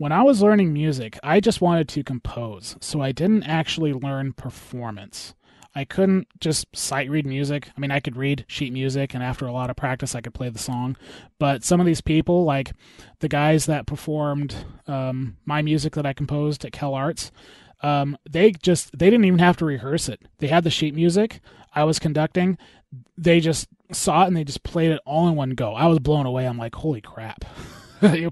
when I was learning music, I just wanted to compose, so I didn't actually learn performance. I couldn't just sight read music. I mean, I could read sheet music, and after a lot of practice, I could play the song. But some of these people, like the guys that performed my music that I composed at Cal Arts, they didn't even have to rehearse it. They had the sheet music I was conducting. They just saw it and they just played it all in one go. I was blown away. I'm like, holy crap.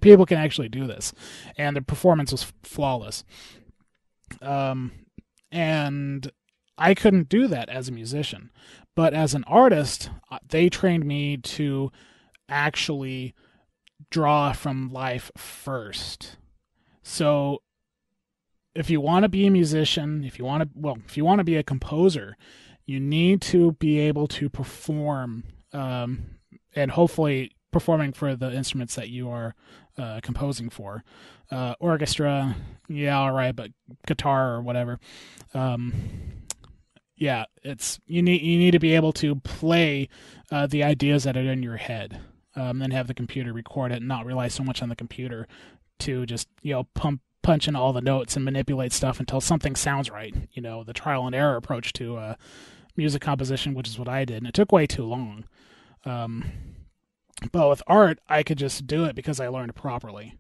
People can actually do this. And the performance was flawless. And I couldn't do that as a musician. But as an artist, they trained me to actually draw from life first. So if you want to be a musician, if you want to be a composer, you need to be able to perform, and hopefully performing for the instruments that you are composing for. Orchestra, yeah, all right, but guitar or whatever. Yeah, you need to be able to play the ideas that are in your head, then have the computer record it and not rely so much on the computer to just punch in all the notes and manipulate stuff until something sounds right. The trial and error approach to music composition, which is what I did, and it took way too long. But with art, I could just do it because I learned properly.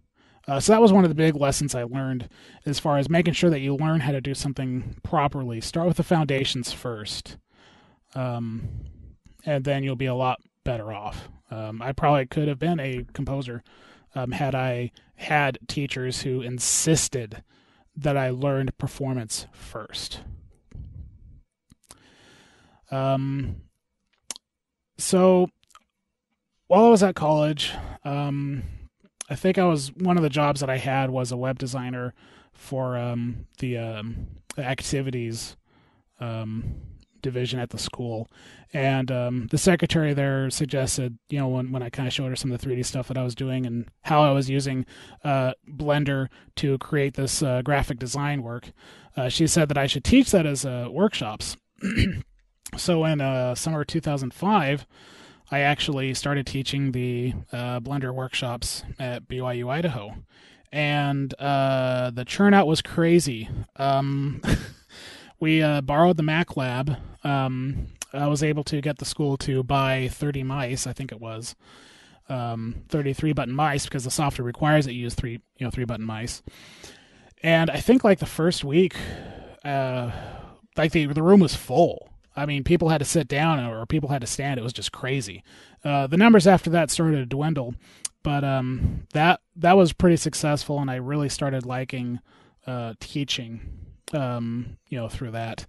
So that was one of the big lessons I learned as far as making sure that you learn how to do something properly. Start with the foundations first, and then you'll be a lot better off. I probably could have been a composer had I had teachers who insisted that I learned performance first. So while I was at college, I think one of the jobs that I had was a web designer for the activities division at the school. And the secretary there suggested, when I kind of showed her some of the 3D stuff that I was doing and how I was using Blender to create this graphic design work, she said that I should teach that as workshops. So in summer 2005, I actually started teaching the Blender workshops at BYU, Idaho. And the churnout was crazy. We borrowed the Mac Lab. I was able to get the school to buy 30 mice, I think it was. 33 button mice, because the software requires that you use 3-button mice. And I think like the first week, the room was full. I mean, people had to sit down or people had to stand. It was just crazy. The numbers after that started to dwindle, but that was pretty successful, and I really started liking teaching, through that.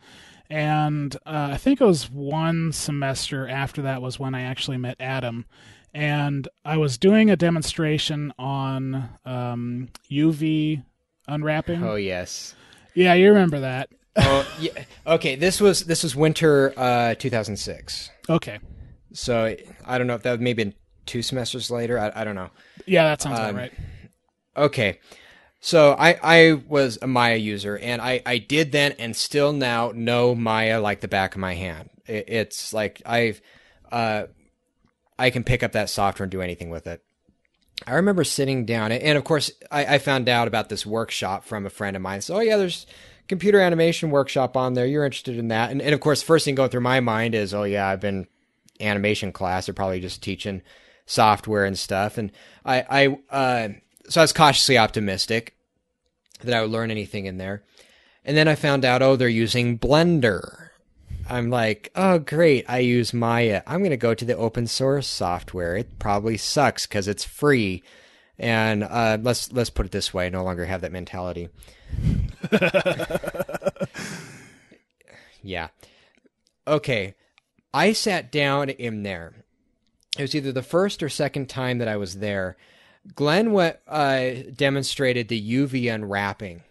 And I think it was one semester after that was when I actually met Adam, and I was doing a demonstration on UV unwrapping. Oh yes, yeah, you remember that. Oh yeah. Okay, this was winter 2006. Okay. So I don't know if that was maybe 2 semesters later. I don't know. Yeah, that sounds about right. Okay. So I was a Maya user, and I did then and still now know Maya like the back of my hand. It's like I can pick up that software and do anything with it. I remember sitting down, and of course I found out about this workshop from a friend of mine. So, oh yeah, there's computer animation workshop on there. You're interested in that. And of course, first thing going through my mind is, oh yeah, I've been animation class. They're probably just teaching software and stuff. And so I was cautiously optimistic that I would learn anything in there. And then I found out, oh, they're using Blender. I'm like, oh, great. I use Maya. I'm going to go to the open source software. It probably sucks because it's free. And let's put it this way. I no longer have that mentality. Yeah. Okay. I sat down in there. It was either the first or second time that I was there. Glenn demonstrated the UV unwrapping,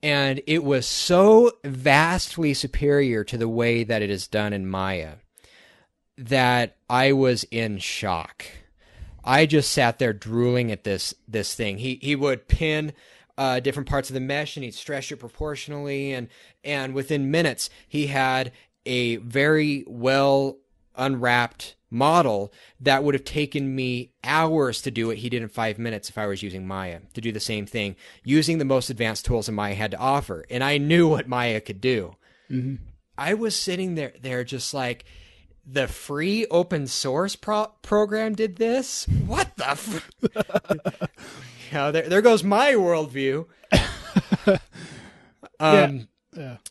and it was so vastly superior to the way that it is done in Maya that I was in shock. I just sat there drooling at this thing. He would pin different parts of the mesh, and he'd stretch it proportionally, and within minutes he had a very well unwrapped model that would have taken me hours to do what he did in 5 minutes if I was using Maya to do the same thing, using the most advanced tools that Maya had to offer. And I knew what Maya could do. Mm-hmm. I was sitting there just like, the free open source program did this? What the there goes my worldview.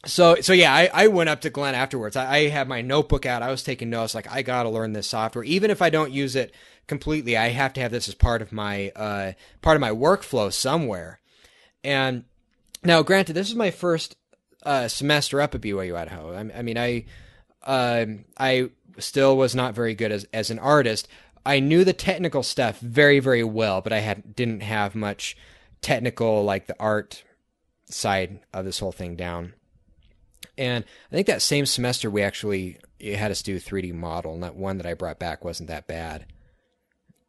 So yeah, I went up to Glenn afterwards. I had my notebook out. I was taking notes. Like, I got to learn this software. Even if I don't use it completely, I have to have this as part of my workflow somewhere. And now, granted, this is my first semester up at BYU Idaho. I mean, I still was not very good as an artist. I knew the technical stuff very, very well, but I didn't have much technical, like the art side of this whole thing down. And I think that same semester it had us do a 3D model, and that one that I brought back wasn't that bad.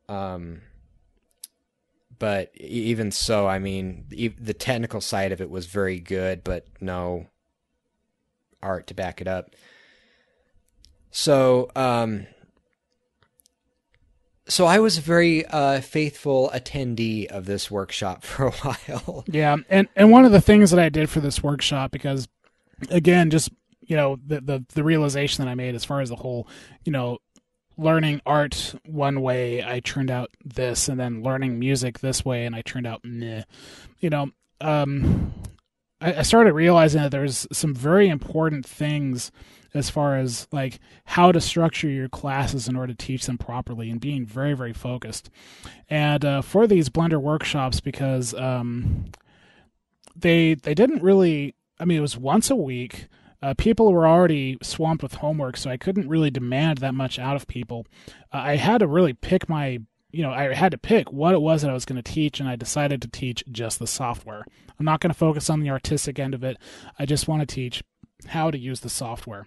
But even so, I mean, the technical side of it was very good, but no art to back it up. So, so I was a very faithful attendee of this workshop for a while. Yeah, and one of the things that I did for this workshop, because again, just the realization that I made as far as the whole, learning art one way, I turned out this, and then learning music this way, and I turned out meh. I started realizing that there's some very important things as far as like how to structure your classes in order to teach them properly, and being very, very focused. And for these Blender workshops, because they didn't really, I mean, it was once a week. People were already swamped with homework, so I couldn't really demand that much out of people. I had to really pick I had to pick what it was that I was going to teach, and I decided to teach just the software. I'm not going to focus on the artistic end of it. I just want to teach how to use the software.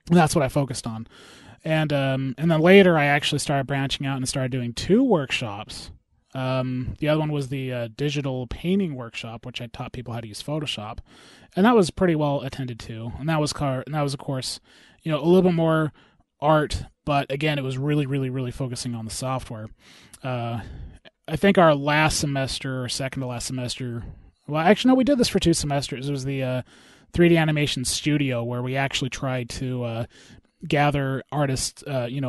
And that's what I focused on. And then later I actually started branching out and started doing 2 workshops. The other one was the digital painting workshop, which I taught people how to use Photoshop. And that was pretty well attended to. And that was of course, a little bit more art, but again, it was really, really, really focusing on the software. I think our last semester, or second to last semester, well, actually, no, we did this for 2 semesters. It was the 3D Animation Studio, where we actually tried to gather artists,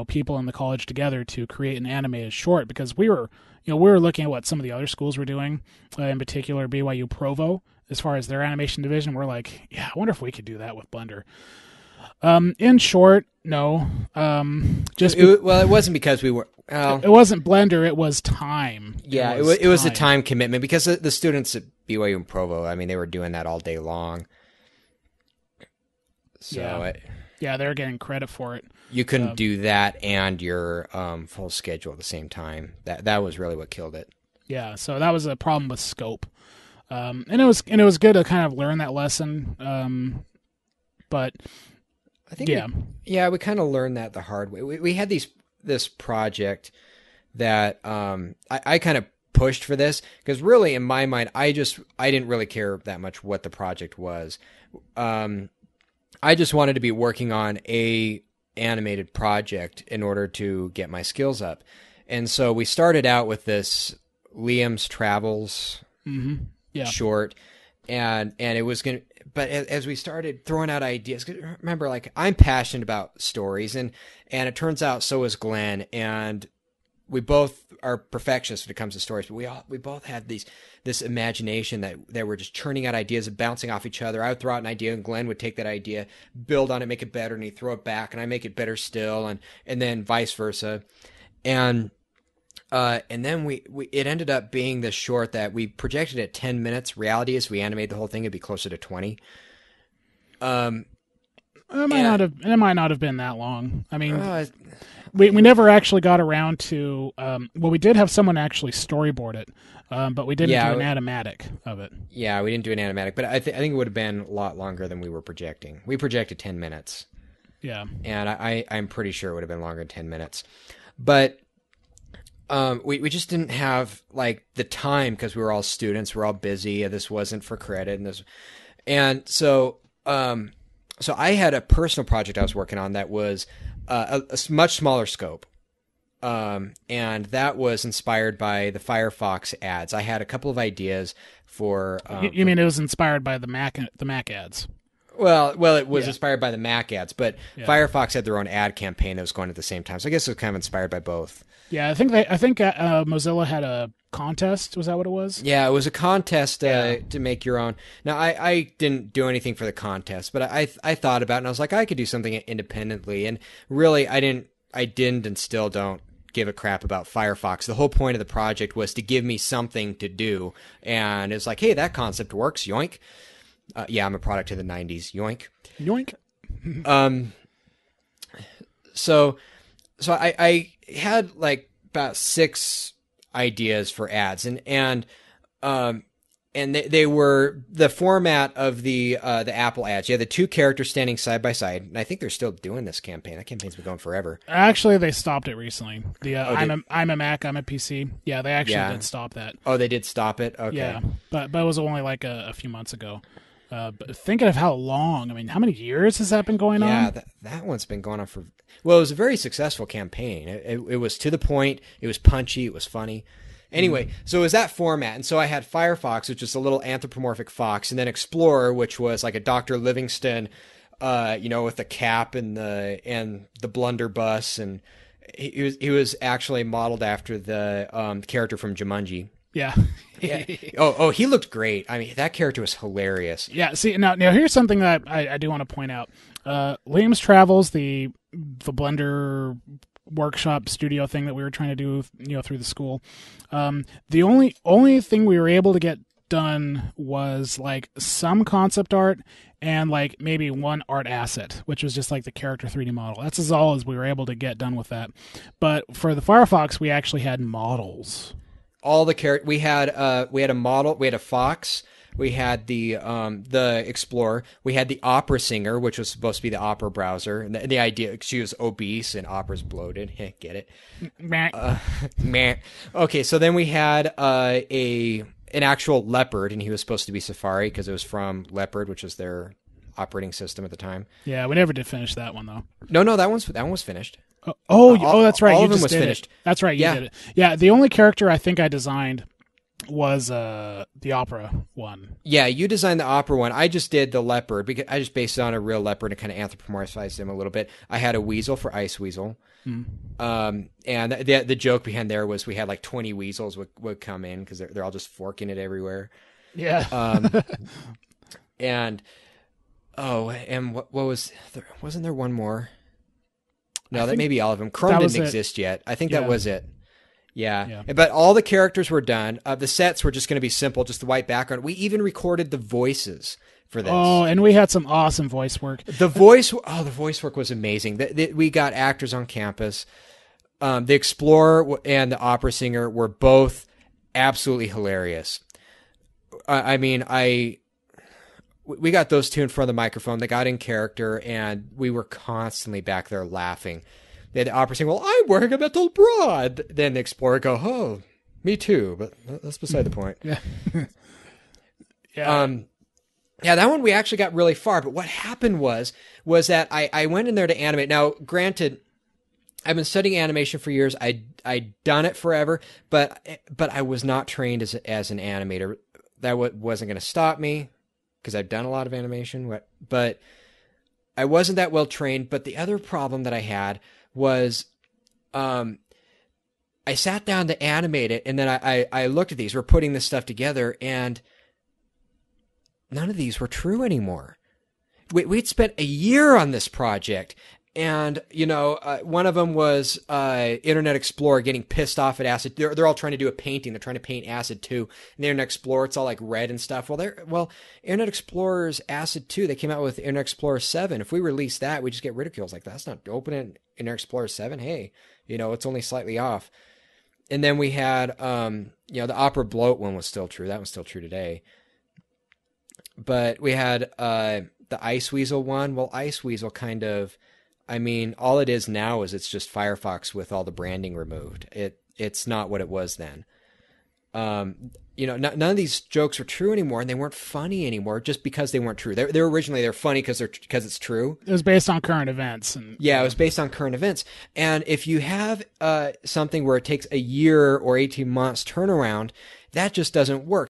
people in the college together to create an animated short, because we were looking at what some of the other schools were doing, in particular BYU Provo, as far as their animation division. We're like, yeah, I wonder if we could do that with Blender. In short, no. It wasn't because we were. It wasn't Blender. It was time. Yeah, it was a time commitment, because the students at BYU and Provo, I mean, they were doing that all day long. So yeah, they're getting credit for it. You couldn't do that and your full schedule at the same time. That was really what killed it. Yeah, so that was a problem with scope, and it was good to kind of learn that lesson. But I think we kind of learned that the hard way. We had this project that I kind of pushed for this, because really in my mind I didn't really care that much what the project was. I just wanted to be working on a animated project in order to get my skills up. And so we started out with this Liam's Travels short, and it was going to, but as we started throwing out ideas, remember, like, I'm passionate about stories, and it turns out so is Glenn, and we both are perfectionists when it comes to stories, but we both had this imagination that we're just churning out ideas and bouncing off each other. I would throw out an idea, and Glenn would take that idea, build on it, make it better, and he'd throw it back, and I make it better still, and then vice versa. And then it ended up being this short that we projected at 10 minutes. Reality is, we animated the whole thing, it'd be closer to 20. It might not have been that long. I mean, we never actually got around to. We did have someone actually storyboard it, but we didn't do an animatic of it. Yeah, we didn't do an animatic, but I think it would have been a lot longer than we were projecting. We projected 10 minutes. Yeah, and I'm pretty sure it would have been longer than 10 minutes, but we just didn't have like the time, because we were all students, we're all busy. This wasn't for credit, and so I had a personal project I was working on that was much smaller scope. And that was inspired by the Firefox ads. I had a couple of ideas for. You mean it was inspired by the Mac ads? Well, it was inspired by the Mac ads, but Yeah. Firefox had their own ad campaign that was going at the same time. So I guess it was kind of inspired by both. Yeah, I think Mozilla had a contest. Was that what it was? Yeah, it was a contest to make your own. Now, I didn't do anything for the contest, but I thought about it, and I was like, I could do something independently. And really, I didn't and still don't give a crap about Firefox. The whole point of the project was to give me something to do. And it's like, hey, that concept works. Yoink. Yeah, I'm a product of the 90s. Yoink. Yoink. So I had like about 6 ideas for ads, and they were the format of the Apple ads. You had the 2 characters standing side by side, and I think they're still doing this campaign. That campaign's been going forever. Actually, they stopped it recently. I'm a Mac, I'm a PC. Yeah, they actually did stop that. Oh, they did stop it? Okay. Yeah, but it was only like a few months ago. But thinking of how long, I mean, how many years has that been going on? Yeah, that one's been going on for... Well, it was a very successful campaign. It was to the point. It was punchy. It was funny. Anyway, so it was that format. And so I had Firefox, which is a little anthropomorphic fox, and then Explorer, which was like a Dr. Livingston, with the cap and the blunderbuss. And he was actually modeled after the character from Jumanji. Yeah. Yeah. Oh, he looked great. I mean, that character was hilarious. Yeah. See, now here's something that I do want to point out. Liam's Travels, the Blender workshop studio thing that we were trying to do, through the school. The only thing we were able to get done was like some concept art and like maybe one art asset, which was just like the character 3D model. That's as all as we were able to get done with that. But for the Firefox, we actually had models. All the characters we had a model, we had a fox, we had the Explorer, we had the Opera Singer, which was supposed to be the Opera browser, and the idea she was obese and Opera's bloated. Get it? Meh. Okay, so then we had an actual leopard, and he was supposed to be Safari because it was from Leopard, which was their operating system at the time. Yeah, we never did finish that one though. No, that one was finished. That's right. All you of them just was did finished. It. That's right. You did it. Yeah, the only character I think I designed was the Opera one. Yeah, you designed the Opera one. I just did the leopard because I just based it on a real leopard and kind of anthropomorphized him a little bit. I had a weasel for Ice Weasel. And the joke behind there was we had like 20 weasels would come in because they're all just forking it everywhere. Yeah. And what was there? Wasn't there one more? No, that may be all of them. Chrome didn't exist yet. I think that was it. Yeah. But all the characters were done. The sets were just going to be simple, just the white background. We even recorded the voices for this. Oh, and we had some awesome voice work. The voice work was amazing. We got actors on campus. The Explorer and the Opera Singer were both absolutely hilarious. We got those two in front of the microphone. They got in character, and we were constantly back there laughing. They had the Opera Singer, well, I'm wearing a metal broad. Then the Explorer go, oh, me too, but that's beside the point. Yeah. Yeah, that one we actually got really far, but what happened was that I went in there to animate. Now, granted, I've been studying animation for years. I'd done it forever, but I was not trained as an animator. That wasn't going to stop me because I've done a lot of animation, but I wasn't that well trained. But the other problem that I had was I sat down to animate it, and then I looked at these. We're putting this stuff together, and none of these were true anymore. We'd spent a year on this project, and one of them was Internet Explorer getting pissed off at Acid. They're all trying to do a painting. They're trying to paint Acid 2. And the Internet Explorer, it's all like red and stuff. Well, Internet Explorer's Acid 2. They came out with Internet Explorer 7. If we release that, we just get ridiculed. Like, that's not open Internet Explorer 7. Hey, it's only slightly off. And then we had, the Opera Bloat one was still true. That one's still true today. But we had the Ice Weasel one. Well, Ice Weasel kind of, all it is now is it's just Firefox with all the branding removed. It's not what it was then. None of these jokes were true anymore, and they weren't funny anymore just because they weren't true. They were originally they're funny because it's true. It was based on current events, and yeah, it was based on current events. And if you have something where it takes a year or 18 months turnaround, that just doesn't work.